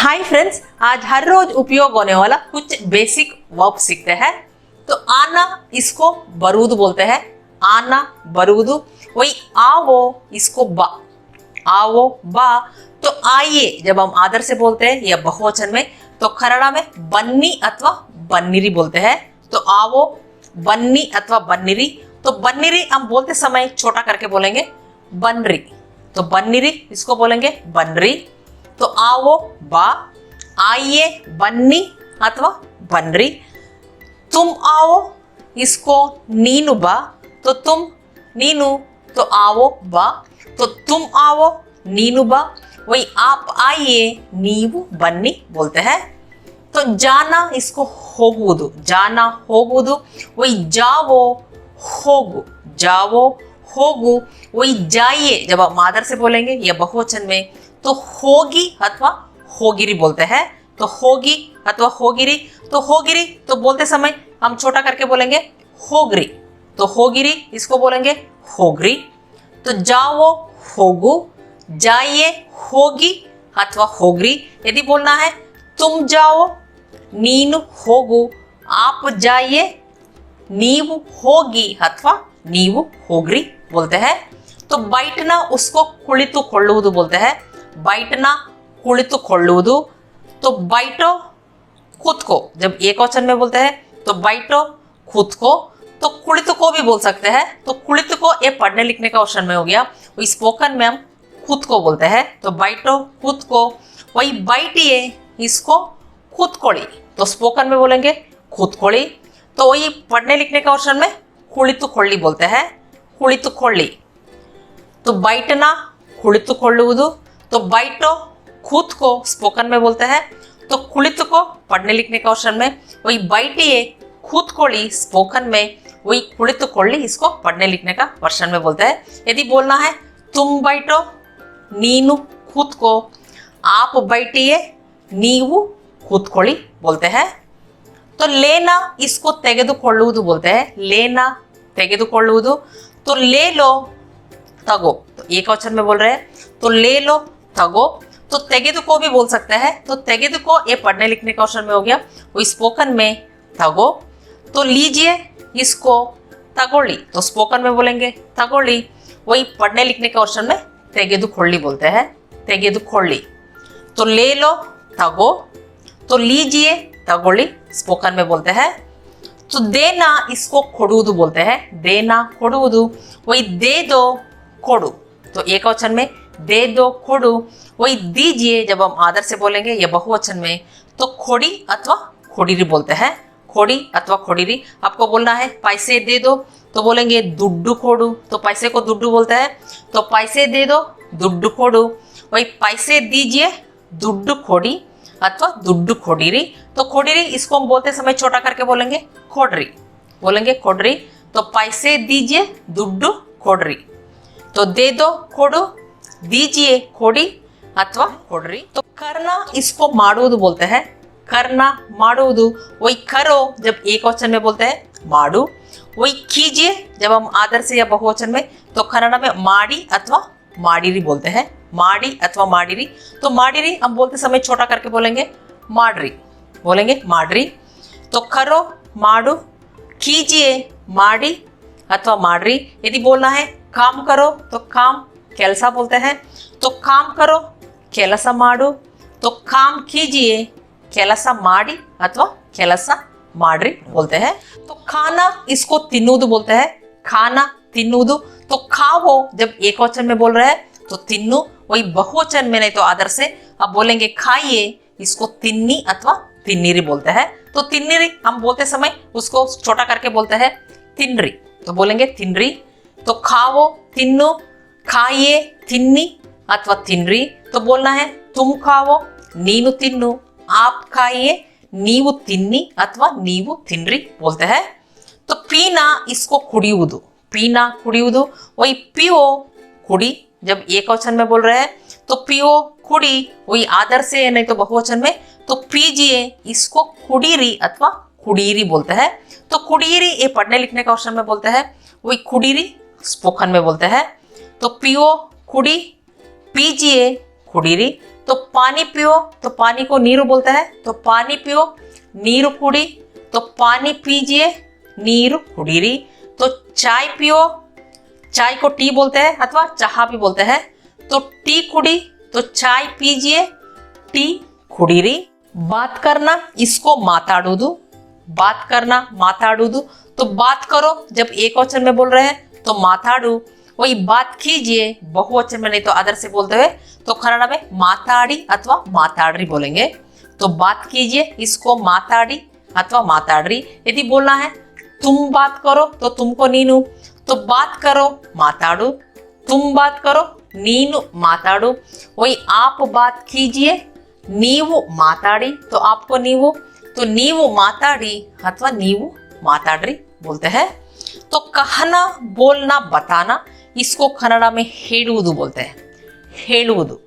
Hi friends, आज हर रोज उपयोग होने वाला कुछ बेसिक वर्ब सीखते हैं। तो आना इसको बरूद बोलते हैं, आना बरूद। वही आवो इसको बा, आवो बा। तो आइए जब हम आदर से बोलते हैं या बहुवचन में तो कन्नड़ा में बन्नी अथवा बन्निरी बोलते हैं। तो आवो बन्नी अथवा बन्निरी। तो बन्निरी हम बोलते समय छोटा करके बोलेंगे बनरी। तो बन्निरी इसको बोलेंगे बनरी। तो आवो बा, आइए बन्नी अथवा बनरी। तुम आओ इसको नीनु बा। तो तुम नीनु, तो आवो बा। तो तुम आओ नीनु बा। वही आप आइए नीवु बन्नी बोलते हैं। तो जाना इसको होगुदु, जाना होगुदु। वही जावो होगु, जावो होगु। वही जाइए जब आप आदर से बोलेंगे या बहुवचन में तो होगी अथवा होगिरी बोलते हैं। तो होगी अथवा होगिरी। तो होगिरी तो बोलते समय हम छोटा करके बोलेंगे होगरी। तो होगिरी इसको बोलेंगे होगरी। तो जाओ होगु, जाइए होगी अथवा होगरी। यदि बोलना है तुम जाओ नीनु होगु, आप जाइए नीवु होगी अथवा नीवु होगरी बोलते हैं। तो बैठना उसको कुಳಿತು ಕೊಳ್ಳುವುದು बोलते हैं। बैठना कुಳಿತು ಕೊಳ್ಳುವುದು। तो बैठो खुद को जब एक वचन में बोलते हैं तो बैठो खुद को। तो कुಳಿತು को भी बोल सकते हैं। तो कुಳಿತು को ये पढ़ने लिखने का ऑप्शन में हो गया। वही स्पोकन में हम खुद को बोलते हैं। तो बैठो खुद को। वही बैठिए इसको खुद कोड़ी। तो स्पोकन में बोलेंगे खुद कोड़ी। तो वही पढ़ने लिखने का ऑप्शन में कुಳಿತು ಕೊಳ್ಳಿ बोलते हैं, कुಳಿತು ಕೊಳ್ಳಿ। तो बैठना कुಳಿತು ಕೊಳ್ಳುವುದು। तो बैठो खुद को स्पोकन में बोलते हैं। तो कुಳಿತು को पढ़ने लिखने का ऑप्शन में, वही बैठिए खुद कोड़ी स्पोकन में, वही कुಳಿತು ಕೊಳ್ಳಿ इसको पढ़ने लिखने का वर्षन में बोलते हैं। यदि बोलना है तुम बैठो नीनु खुद को, आप बैठिए नीवु खुद कोड़ी बोलते हैं। तो लेना इसको ತೆಗೆದುಕೊಳ್ಳುವುದು बोलते हैं, लेना ತೆಗೆದುಕೊಳ್ಳುವುದು। तो ले लो तगो, तो एक वचन में बोल रहे हैं तो ले लो तगो। तो ತೆಗೆದು को भी बोल सकते हैं। तो ತೆಗೆದು को ये पढ़ने लिखने का ऑप्शन में हो गया, वो स्पोकन में तगो। तो लीजिए इसको तगोली। तो स्पोकन में बोलेंगे तगोली। वही पढ़ने लिखने के ऑप्शन में ತೆಗೆದುಕೊಳ್ಳಿ बोलते हैं, ತೆಗೆದುಕೊಳ್ಳಿ। तो ले लो तगो। तो लीजिए तगोली स्पोकन में बोलते हैं। तो देना इसको ಕೊಡುವುದು बोलते हैं, देना ಕೊಡುವುದು। वही दे दो ಕೊಡು। तो एक वचन में दे दो ಕೊಡು। वही दीजिए जब हम आदर से बोलेंगे या बहुवचन में तो खोड़ी अथवा खोड़ीरी बोलते हैं, खोड़ी अथवा खोड़ीरी। आपको बोलना है पैसे दे दो तो बोलेंगे दुड्डू खोड़ू। तो पैसे को दुड्डू बोलते हैं। तो पैसे दे दो दुड्डू खोड़ू। वही पैसे दीजिए दुड्डू खोड़ी अथवा दुड्डू खोड़ीरी। तो खोड़ीरी इसको हम बोलते समय छोटा करके बोलेंगे खोडरी, बोलेंगे खोडरी। तो पैसे दीजिए दुड्डू खोडरी। तो दे दो खोडू, दीजिए खोड़ी अथवा खोडरी। तो करना इसको ಮಾಡುವುದು बोलते हैं, करना ಮಾಡುವುದು। वही करो जब एक वचन में बोलते हैं माडू। वही कीजिए जब हम आदर से या बहुवचन में तो कन्नड़ में ಮಾಡಿ अथवा ಮಾಡಿರಿ बोलते हैं, ಮಾಡಿ अथवा ಮಾಡಿರಿ। तो ಮಾಡಿರಿ हम बोलते समय छोटा करके बोलेंगे ಮಾಡ್ರಿ, बोलेंगे ಮಾಡ್ರಿ। तो करो माडू, कीजिए माडी अथवा ಮಾಡ್ರಿ। यदि बोलना है काम करो तो काम ಕೆಲಸ बोलते हैं। तो काम करो ಕೆಲಸ ಮಾಡು। तो काम कीजिए ಕೆಲಸ ಮಾಡಿ अथवा ಕೆಲಸ ಮಾಡ್ರಿ बोलते हैं। तो खाना इसको ತಿನ್ನುವುದು बोलते हैं, खाना ತಿನ್ನುವುದು। तो खाओ जब एक वचन में बोल रहे हैं तो तिन्नु। वही बहुवचन में नहीं तो आदर से अब बोलेंगे खाइए, इसको तिन्नी अथवा तिन्नीरी बोलते हैं। तो तिन्नीरी हम बोलते समय उसको छोटा करके बोलते हैं तिन्री। तो बोलेंगे तिन्री। तो खाओ तिन्नु, खाइए तिन्नी अथवा तिन्री। तो बोलना है तुम खाओ नीनु तिन्नु, आप खाइए नीवु तिन्नी अथवा नीवु तिन्री बोलते हैं। तो पीना इसको कुडियुವುದು, पीना कुडियुವುದು। वही पियो कुड़ी जब एक वचन में बोल रहे हैं तो पियो कुड़ी। वही आदर से नहीं तो बहुवचन में तो पीजिए इसको कुडीरी अथवा कुडीरी बोलते हैं। तो कुडीरी ये पढ़ने लिखने का ऑप्शन में बोलते हैं, वही कुडीरी स्पोकन में बोलते हैं। तो पियो कुड़ी, पीजिए कुडीरी। तो पानी पियो, तो पानी को नीरू बोलते हैं, तो पानी पियो, नीरू कुड़ी, तो पानी पीजिए, नीरू कुड़ीरी। तो चाय पियो, चाय को टी बोलते हैं अथवा चाह भी बोलते हैं, तो टी कुड़ी, तो चाय पीजिए, टी कुड़ीरी। बात करना, इसको माताडूदू, बात करना माताडूदू। तो बात करो जब एक वचन में बोल रहे हैं तो माताडू, वही बात कीजिए बहुवचन में नहीं तो अदर से बोलते हुए तो कन्नड़ में माताड़ी अथवा माताड्री बोलेंगे। तो बात कीजिए, इसको माताड़ी अथवा माताड्री। यदि बोलना है तुम बात करो तो तुमको नीनू, तो बात करो माताडू, तुम बात करो नीनू माताडू। वही आप बात कीजिए, नीवु माताड़ी, तो आपको नीवु, तो नीवु माताड़ी अथवा नीवु माताड्री बोलते हैं। तो कहना, बोलना, बताना, इसको कन्नड़ में हेಳುವುದು बोलते हैं, हेಳುವುದು।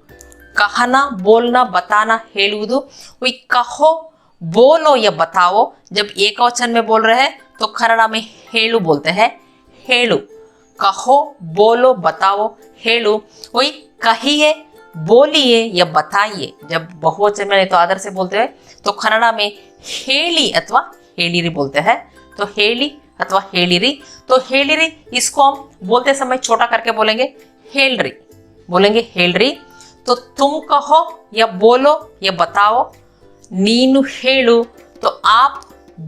कहना, बोलना, बताना, हेಳುವುದು। वही कहो, बोलो या बताओ जब एक वचन में बोल रहे हैं तो कन्नड़ में हेಳು बोलते हैं, हेಳು। कहो, बोलो, बताओ, हेಳು। वही कहिए, बोलिए या बताइए जब बहुवचन में नहीं तो आदर से बोलते हैं तो कन्नड़ में हेಳಿ अथवा ಹೇಳಿರಿ बोलते हैं। तो हेಳಿ अथवा ಹೇಳಿರಿ। तो ಹೇಳಿರಿ इसको हम बोलते समय छोटा करके बोलेंगे हेलरी, बोलेंगे हेलरी। तो तुम कहो या बोलो या बताओ, नीनु हेಳು, तो आप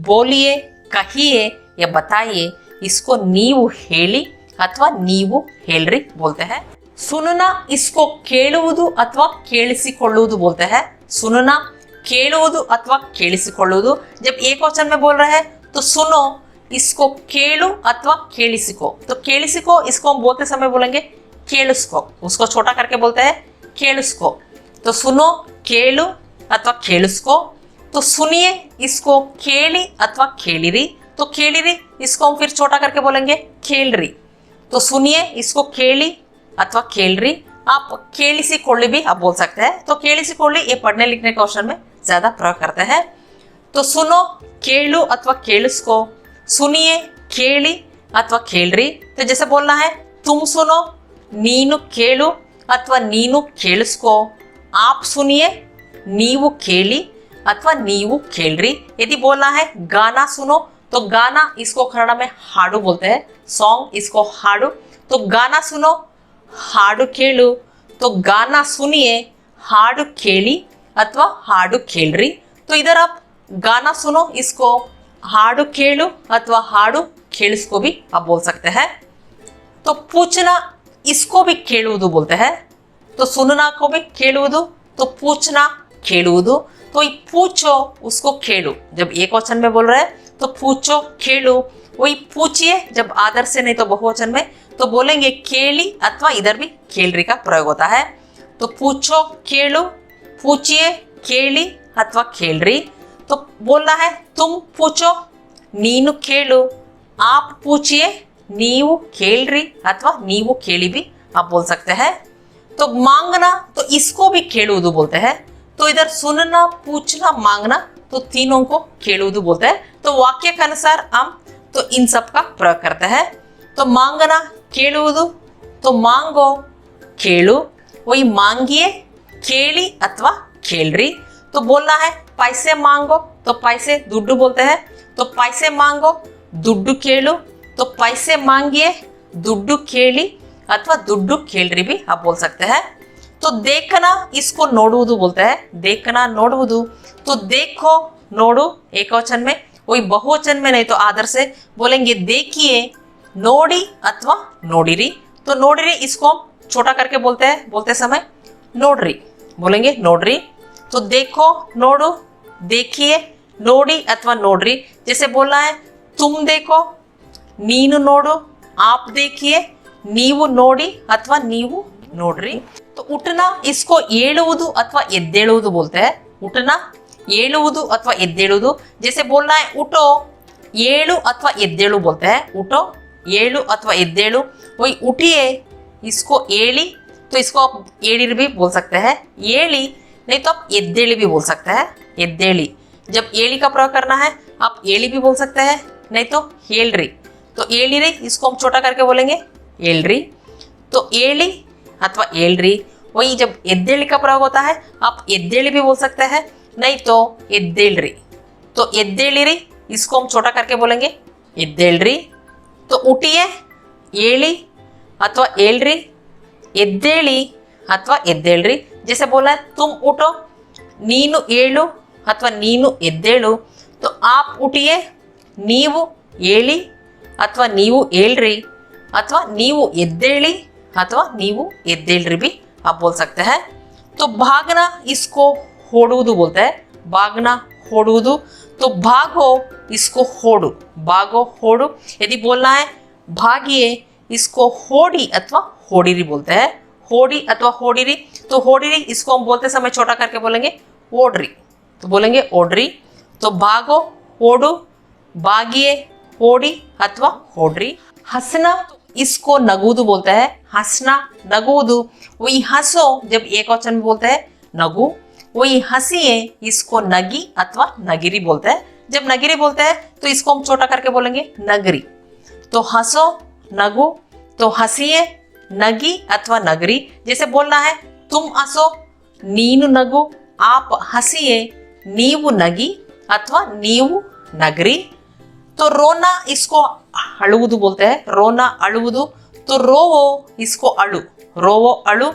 बोलिए, कहिए या बताइए, इसको नीवु ಹೇಳಿ अथवा नीवु हेलरी बोलते हैं। सुनना, इसको ಕೇಳುವುದು अथवा ಕೇಳಿಸಿಕೊಳ್ಳುವುದು बोलते हैं। सुनना, ಕೇಳುವುದು अथवा ಕೇಳಿಸಿಕೊಳ್ಳುವುದು। जब एक वचन में बोल रहे हैं तो सुनो, इसको ಕೇಳು अथवा ಕೇಳಿಸಿಕೋ। तो ಕೇಳಿಸಿಕೋ इसको हम बोलते समय बोलेंगे ಕೇಳಿಸ್ಕೋ, उसको छोटा करके बोलते हैं ಕೇಳಿಸ್ಕೋ। तो सुनो, ಕೇಳು अथवा ಕೇಳಿಸ್ಕೋ। तो सुनिए, इसको ಕೇಳಿ अथवा ಕೇಳಿರಿ। तो ಕೇಳಿರಿ इसको हम फिर छोटा करके बोलेंगे ಕೇಳ್ರಿ। तो सुनिए, इसको ಕೇಳಿ अथवा ಕೇಳ್ರಿ। आप ಕೇಳಿಸಿಕೊಳ್ಳಿ भी आप बोल सकते हैं। तो ಕೇಳಿಸಿಕೊಳ್ಳಿ ये पढ़ने लिखने के क्वेश्चन में ज्यादा प्रयोग करते हैं। तो सुनो, ಕೇಳು अथवा ಕೇಳಿಸ್ಕೋ, सुनिए, ಕೇಳಿ अथवा ಕೇಳ್ರಿ। तो जैसे बोलना है तुम सुनो, नीनु ಕೇಳು अथवा नीनु ಕೇಳಿಸ್ಕೋ। आप सुनिए, नीवु ಕೇಳಿ अथवा नीवु ಕೇಳ್ರಿ। यदि बोलना है गाना सुनो, तो गाना इसको कन्नड़ में हाडू बोलते हैं, सॉन्ग इसको हाडू। तो गाना सुनो, हाडू ಕೇಳು। तो गाना सुनिए, हाडू ಕೇಳಿ अथवा हाडू ಕೇಳ್ರಿ। तो इधर आप गाना सुनो, इसको हाडू ಕೇಳು अथवा हाडू ಕೇಳಿಸ್ಕೋ भी आप बोल सकते हैं। तो पूछना, इसको भी ಕೇಳುವುದು बोलते हैं। तो सुनना को भी ಕೇಳುವುದು, तो पूछना ಕೇಳುವುದು। तो ये पूछो, उसको ಕೇಳು। जब एक वचन में बोल रहे हैं तो पूछो, ಕೇಳು। वही पूछिए जब आदर से नहीं तो बहुवचन में तो बोलेंगे ಕೇಳಿ अथवा इधर भी ಕೇಳ್ರಿ का प्रयोग होता है। तो पूछो, ಕೇಳು, पूछिए, ಕೇಳಿ अथवा ಕೇಳ್ರಿ। तो बोलना है तुम पूछो, नीनु ಕೇಳು, आप पूछिए, नीवु ಕೇಳ್ರಿ अथवा नीवु ಕೇಳಿ भी आप बोल सकते हैं। तो मांगना, तो इसको भी ಕೇಳುವುದು बोलते हैं। तो इधर सुनना, पूछना, मांगना, तो तीनों को ಕೇಳುವುದು बोलते हैं। तो वाक्य के अनुसार हम तो इन सब का प्रयोग करते हैं। तो मांगना, ಕೇಳುವುದು, तो मांगो, ಕೇಳು। वही मांगिए, ಕೇಳಿ अथवा ಕೇಳ್ರಿ। तो बोलना है पैसे मांगो, तो पैसे दुड्डू बोलते हैं। तो पैसे मांगो, दुड्डू ಕೇಳು। तो पैसे मांगिए, दुड्डू ಕೇಳಿ अथवा दुड्डू ಕೇಳ್ರಿ भी आप बोल सकते हैं। तो देखना, इसको ನೋಡುವುದು बोलते हैं, देखना, ನೋಡುವುದು। तो देखो, ನೋಡು एक वचन में, वही बहुवचन में नहीं तो आदर से बोलेंगे देखिए, ನೋಡಿ अथवा ನೋಡಿರಿ। तो ನೋಡಿರಿ इसको हम छोटा करके बोलते हैं, बोलते समय ನೋಡ್ರಿ बोलेंगे ನೋಡ್ರಿ। तो देखो, ನೋಡು, देखिए, ನೋಡಿ अथवा ನೋಡ್ರಿ। जैसे बोलना है तुम देखो, नीनु ನೋಡು, आप देखिए, नीवु ನೋಡಿ अथवा नीवु ನೋಡ್ರಿ। तो उठना, इसको ಏಳುವುದು अथवा ಎದ್ದೇಳುವುದು बोलते हैं। उठना, ಏಳುವುದು अथवा ಎದ್ದೇಳುವುದು। जैसे बोलना है उठो, ಏಳು अथवा ಎದ್ದೇಳು बोलते हैं। उठो, ಏಳು अथवा ಎದ್ದೇಳು। वही उठिए, इसको ಏಳಿ, तो इसको आप ಏಳಿರಿ भी बोल सकते हैं, ಏಳಿ, नहीं तो आप ಎದ್ದೇಳಿ भी बोल सकते हैं, ಎದ್ದೇಳಿ। जब ಏಳಿ का प्रयोग करना है आप ಏಳಿ भी बोल सकते हैं, नहीं तो ಹೇಳ್ರಿ। तो ಏಳಿರಿ इसको हम छोटा करके बोलेंगे ಹೇಳ್ರಿ। तो ಏಳಿ अथवा ಹೇಳ್ರಿ। वही जब एद्देली का प्रयोग होता है आप एद्देली भी बोल सकते हैं, नहीं तो एद्देलरी। तो एद्देलिरी इसको हम छोटा करके बोलेंगे एद्देलरी। तो उठिए ಏಳಿ अथवा ಏಳ್ರಿ, ಎದ್ದೇಳಿ अथवा ಎದ್ದೇಳ್ರಿ। जैसे बोला है तुम उठो, ನೀನು ಏಳು अथवा ನೀನು ಎದ್ದೇಳು। तो आप उठिए, ನೀವು ಏಳಿ अथवा ನೀವು ಏಳ್ರಿ, अथवा ನೀವು ಎದ್ದೇಳಿ अथवा ನೀವು ಎದ್ದೇಳ್ರಿ भी आप बोल सकते हैं। तो भागना इसको होड़ुವುದು बोलते हैं, भागना होड़ुವುದು। तो भागो इसको होड़ु, भागो होड़ु। यदि बोलना है भागिए इसको होड़ी अथवा होड़ीरी बोलते हैं, होड़ी अथवा होड़ीरी। तो होड़ीरी इसको हम बोलते समय छोटा करके बोलेंगे ओड्री, तो बोलेंगे ओड्री। तो भागो ओडू, भागिए होड़ी अथवा होड्री। हंसना इसको नगूदू बोलते हैं, हंसना नगूदू। वही हंसो जब एक वचन में बोलते हैं नगू, वही हंसिए इसको नगी अथवा नगिरी बोलते हैं। जब नगिरी बोलते हैं तो इसको हम छोटा करके बोलेंगे नगरी। तो हंसो नगु, तो हंसिए नगी अथवा नगरी। जैसे बोलना है तुम हंसो नीनु नगु, आप हंसिए नीवु नगी अथवा नीवु नगरी। तो रोना इसको अಳುವುದು बोलते हैं, रोना अಳುವುದು। तो रोवो इसको अळु, रोवो अळु।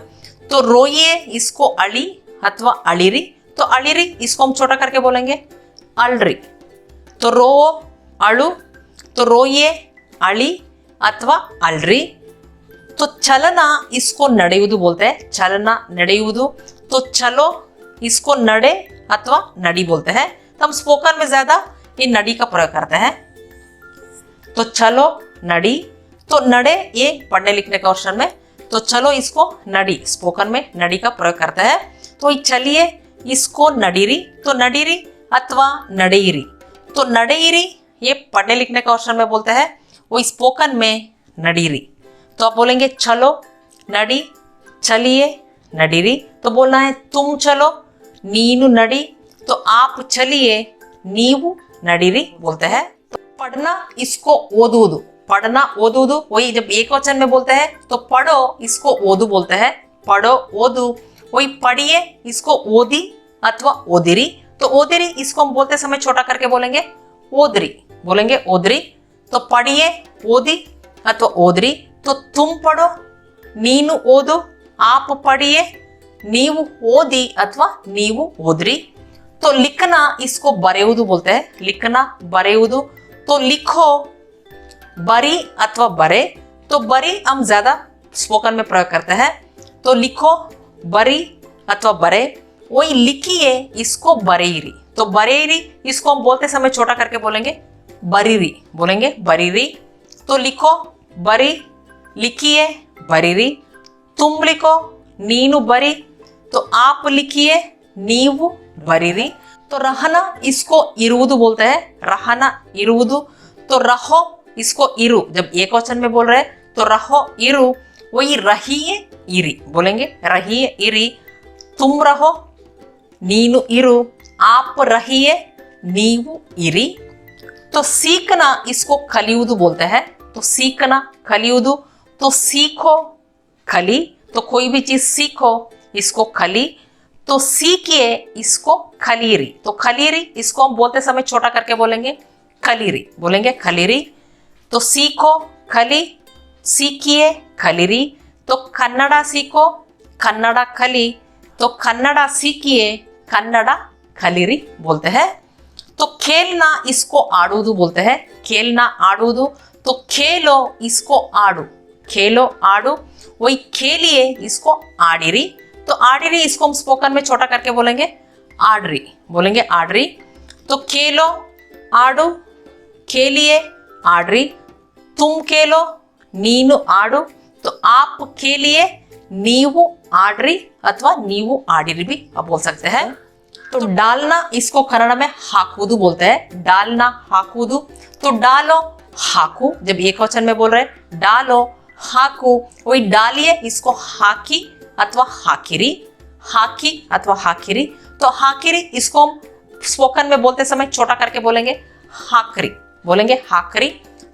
तो रोइए इसको अळी अथवा अಳಿರಿ। तो अಳಿರಿ इसको हम छोटा करके बोलेंगे अಳ್ರಿ। तो रोवो अळु, तो रोइए अळी अथवा अಳ್ರಿ। तो चलना इसको ನಡೆಯುವುದು बोलते हैं, चलना ನಡೆಯುವುದು। तो चलो इसको नडे अथवा नडी बोलते हैं। तो हम स्पोकन में ज्यादा ये नडी का प्रयोग करते हैं। तो चलो नडी, तो नडे ये पढ़ने लिखने का ऑप्शन में। तो चलो इसको नडी, स्पोकन में नडी का प्रयोग करते हैं। तो चलिए इसको नडीरी, तो नडीरी अथवा नडेइरी। तो नडेइरी ये पढ़ने लिखने का ऑप्शन में बोलते हैं, वो स्पोकन में नडीरी। तो आप बोलेंगे चलो नडी, चलिए नडीरी। तो बोलना है तुम चलो नीनु नडी, तो आप चलिए नीवु नडीरी बोलते हैं। तो पढ़ना इसको ओदुವುದು, पढ़ना ओदुವುದು। वही जब एक वचन में बोलते हैं तो पढ़ो इसको ओदु बोलते हैं, पढ़ो ओदु। वही पढ़िए इसको ओदी अथवा ओदिरी। तो ओदिरी इसको हम बोलते समय छोटा करके बोलेंगे ओदरी, बोलेंगे ओदरी। तो पढ़िए ओदी अथवा ओदरी। तो तुम पढ़ो नीनु ओदु, आप पढ़िए नीवु ओदी अथवा नीवु ओदरी। तो लिखना इसको बರೆಯುವುದು बोलते हैं, लिखना बರೆಯುವುದು। तो लिखो बरी अथवा बरे। तो बरी हम ज्यादा स्पोकन में प्रयोग करते हैं। तो लिखो बरी अथवा बरे। वही लिखिए इसको बरेइरी। तो बरेइरी इसको हम बोलते समय छोटा करके बोलेंगे बरीरी, बोलेंगे बरीरी। तो लिखो बरी, लिखिए बरीरी। तुम लिखो नीनु बरी, तो आप लिखिए नीवु बरीरी। तो रहना इसको इरुವುದು बोलते हैं, रहना इरुವುದು। तो रहो इसको इरु, जब एक वचन में बोल रहे हैं तो रहो इरु। वही रहिए इरी, बोलेंगे रहिए इरी। तुम रहो नीनु इरु, आप रहिए नीवु इरी। तो सीखना इसको कलिಯುವುದು बोलते हैं। तो सीखना कलिಯುವುದು। तो सीखो खली, तो कोई भी चीज सीखो इसको खली। तो सीखिए इसको खलीरी। तो खलीरी इसको हम बोलते समय छोटा करके बोलेंगे खलीरी, बोलेंगे खलीरी। तो सीखो खली, सीखिए खलीरी। तो कन्नड़ा सीखो कन्नड़ा खली, तो कन्नड़ा सीखिए कन्नड़ा खलीरी बोलते हैं। तो खेलना इसको आड़ुವುದು बोलते हैं, खेलना आड़ुವುದು। तो खेलो इसको आड़ू, खेलो आड़ू। वही खेलिए इसको आड़िरी। तो आड़िरी इसको हम स्पोकन में छोटा करके बोलेंगे आड़री, बोलेंगे आड़री। तो खेलो आड़ू, खेलिए आड़री। तुम खेलो नीनु आड़ू, तो आप खेलिए नीवु आड़री अथवा नीवु आड़िरी भी आप बोल सकते हैं। तो डालना इसको कन्नड़ में हाकुವುದು बोलते हैं, डालना हाकुವುದು। तो डालो हाकू, जब एक वचन में बोल रहे हैं डालो हाकू। वही डालिए इसको हाकी अथवा हाकिरी, हाकी अथवा हाकिरी। तो हाकिरी इसको हम स्पोकन में बोलते समय छोटा करके बोलेंगे हाकरी, बोलेंगे हाकरी।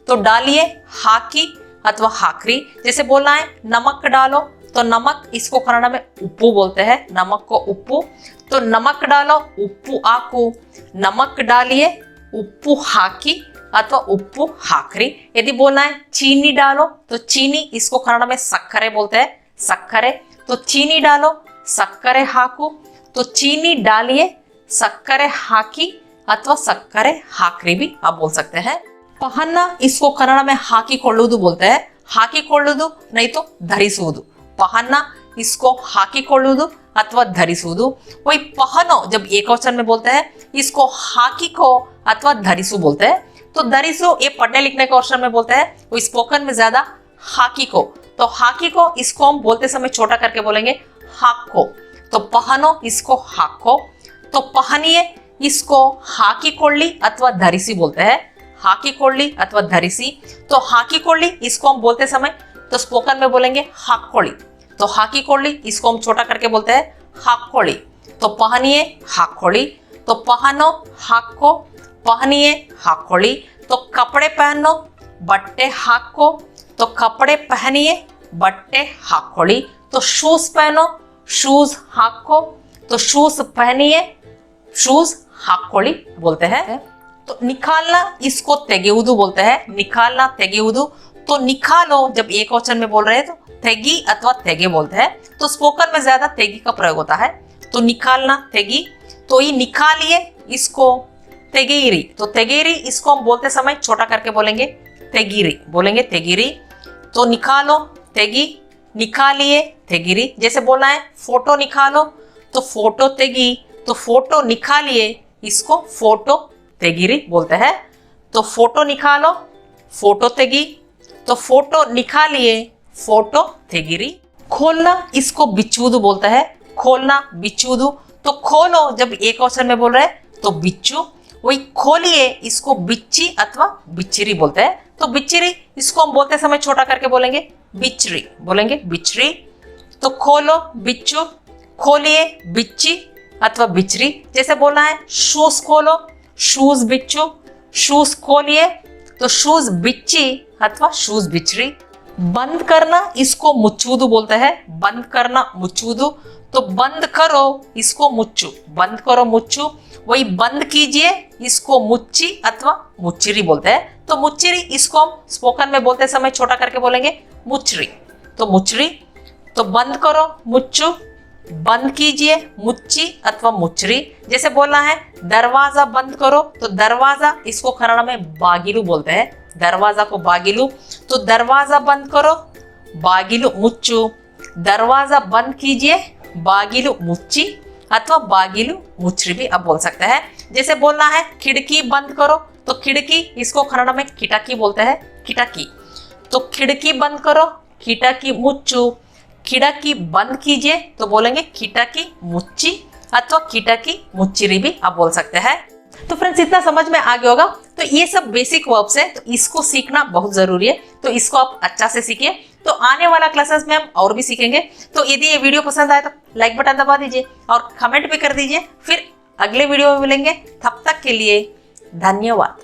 तो डालिए हाकी अथवा हाकरी। जैसे बोलना है नमक डालो तो नमक इसको कन्नड़ में उप्पू बोलते हैं, नमक को उप्पू। तो नमक डालो उप्पू आकू, नमक डालिए उप्पू हाकी अथवा उप्पू हाकरी। यदि बोलना है चीनी डालो तो चीनी इसको कन्नड़ में सक्करे बोलते हैं, सक्करे। तो चीनी डालो सक्करे हाकू, तो चीनी डालिए सक्करे हाकी अथवा सक्करे हाकरी भी आप बोल सकते हैं। पहनना इसको कन्नड़ में हाकी ಕೊಳ್ಳುವುದು बोलते हैं, हाकी ಕೊಳ್ಳುವುದು नहीं तो धरिಸುವುದು। पहनना इसको हाकी ಕೊಳ್ಳುವುದು अथवा धरिಸುವುದು। वही पहनो जब एकवचन में बोलते हैं इसको हाकी को अथवा धरिसु बोलते हैं। तो धरिसु ये पढ़ने लिखने के ऑप्शन में बोलते हैं, वो स्पोकन में ज्यादा हाकी को। तो हाकी को इसको हम बोलते समय छोटा करके बोलेंगे हाको। तो पहनो इसको हाको, तो पहनिए इसको हाकी ಕೊಳ್ಳಿ अथवा धरिसी बोलते हैं, हाकी ಕೊಳ್ಳಿ अथवा धरिसी। तो हाकी ಕೊಳ್ಳಿ इसको हम बोलते समय तो स्पोकन में बोलेंगे हाक्ಕೊಳ್ಳಿ। तो हाकी ಕೊಳ್ಳಿ इसको हम छोटा करके बोलते हैं हाक्ಕೊಳ್ಳಿ। तो पहनिए हाक्ಕೊಳ್ಳಿ, तो पहनो हाको, पहनिए हाक्ಕೊಳ್ಳಿ। तो कपड़े पहनो बट्टे हाको, तो कपड़े पहनिए बट्टे हाक्ಕೊಳ್ಳಿ। तो शूज पहनो शूज हाको, तो शूज पहनिए शूज हाक्ಕೊಳ್ಳಿ बोलते हैं। तो निकालना इसको ತೆಗೆಯುವುದು बोलते हैं, निकालना ತೆಗೆಯುವುದು। तो निकालो जब एक वचन में बोल रहे हैं तो ತೆಗಿ अथवा ತೆಗೆ बोलते हैं। तो स्पोकन में ज्यादा ತೆಗಿ का प्रयोग होता है। तो निकालना ತೆಗಿ, तो ये निकालिए इसको ತೆಗೆಯಿರಿ। तो ತೆಗೆಯಿರಿ इसको हम बोलते समय छोटा करके बोलेंगे ತೆಗೀರಿ, बोलेंगे ತೆಗೀರಿ। तो निकालो ತೆಗಿ, निकालिए ತೆಗೀರಿ। जैसे बोलना है फोटो निकालो तो फोटो ತೆಗಿ, तो फोटो निकालिए इसको फोटो ತೆಗೀರಿ बोलते हैं। तो फोटो निकालो फोटो ತೆಗಿ, तो फोटो निकालिए फोटो ತೆಗೀರಿ। खोलना इसको बिಚ್ಚುವುದು बोलते हैं, खोलना बिಚ್ಚುವುದು। तो खोलो जब एक वचन में बोल रहे हैं तो बिच्चू। वही खोलिए इसको बिच्ची अथवा बिच्चिरी बोलते हैं। तो बिच्चिरी इसको हम बोलते समय छोटा करके बोलेंगे बिच्चरी, बोलेंगे बिच्चरी। तो खोलो बिच्चू, खोलिए बिच्ची अथवा बिच्चरी। जैसे बोलना है शूज खोलो शूज बिच्चू, शूज खोलिए तो शूज बिच्ची अथवा शूज बिच्चरी। बंद करना इसको मुಚ್ಚುವುದು बोलते हैं, बंद करना मुಚ್ಚುವುದು। तो बंद करो इसको मुच्चू, बंद करो मुच्चू। वही बंद कीजिए इसको मुच्ची अथवा मुच्चिरी बोलते हैं। तो मुच्चिरी इसको हम स्पोकन में बोलते समय छोटा करके बोलेंगे मुच्चरी। तो मुच्चरी, तो बंद करो मुच्चू, बंद कीजिए मुच्ची अथवा मुच्चरी। जैसे बोलना है दरवाजा बंद करो, तो दरवाजा इसको कन्नड़ में बागिलु बोलते हैं, दरवाजा को बागिलु। तो दरवाजा बंद करो बागिलु मुच्चू, दरवाजा बंद कीजिए बागिलु मुच्ची अथवा बागिलु मुच्चरी भी आप बोल सकते हैं। जैसे बोलना है खिड़की बंद करो, तो खिड़की इसको कन्नड़ में किटाकी बोलते हैं, किटाकी। तो खिड़की बंद करो किटाकी मुच्चू, खिड़की बंद कीजिए तो बोलेंगे किटाकी मुच्ची अथवा किटाकी मुच्चिरी भी आप बोल सकते हैं। तो फ्रेंड्स इतना समझ में आ गया होगा। तो ये सब बेसिक वर्ब्स है, तो इसको सीखना बहुत जरूरी है। तो इसको आप अच्छा से सीखिए। तो आने वाला क्लासेस में हम और भी सीखेंगे। तो यदि ये वीडियो पसंद आए तो लाइक बटन दबा दीजिए और कमेंट भी कर दीजिए। फिर अगले वीडियो में मिलेंगे, तब तक के लिए धन्यवाद।